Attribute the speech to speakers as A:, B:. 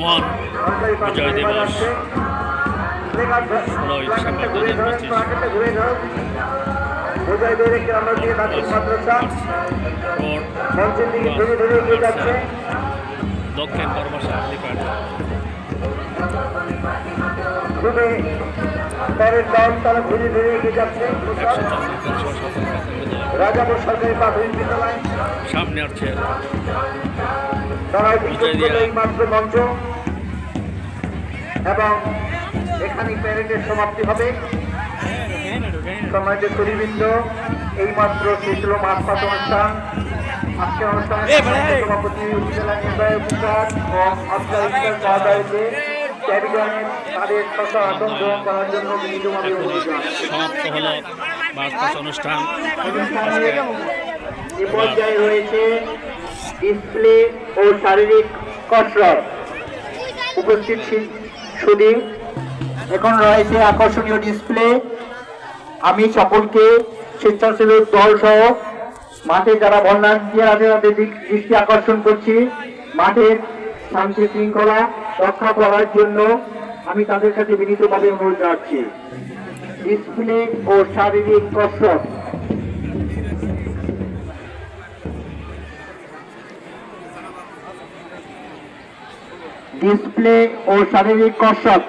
A: মহান বিজয় দিবস 16ই ডিসেম্বর 2025 দক্ষিণ বর্মশা লিপাট
B: রাজাপুর সরকারি প্রাথমিক বিদ্যালয়
A: সামনে আসছে
B: মাত্র মঞ্চ এবং এখানে প্যারেডের সমাপ্তি হবে। সম্মানিত সুধীবৃন্দ, এই মাত্র শেষ হল মাঝপাত অনুষ্ঠান। আজকের অনুষ্ঠানে সভাপতি উপজেলা নির্বাহী অফিসার ও আফসার ইফতার মহোদয়কে ক্যাবিনেট তাদের শত আসন গ্রহণ করার জন্য বিনীতভাবে অনুরোধ
A: সমাপ্ত হল মাঝপাত অনুষ্ঠান।
B: এ পর্যায়ে রয়েছে ডিসপ্লে ও শারীরিক কসরত। উপস্থিত সুধী, এখন রয়েছে আকর্ষণীয় ডিসপ্লে। আমি সকলকে স্বেচ্ছাসেবক দল সহ মাঠে যারা ভলান্টিয়ার আছে তাদের দৃষ্টি আকর্ষণ করছি। মাঠের শান্তি শৃঙ্খলা রক্ষা করার জন্য আমি তাদের কাছে বিনীতভাবে অনুরোধ রাখছি। ডিসপ্লে ও শারীরিক কসরত। ডিসপ্লে ও শারীরিক কসরত।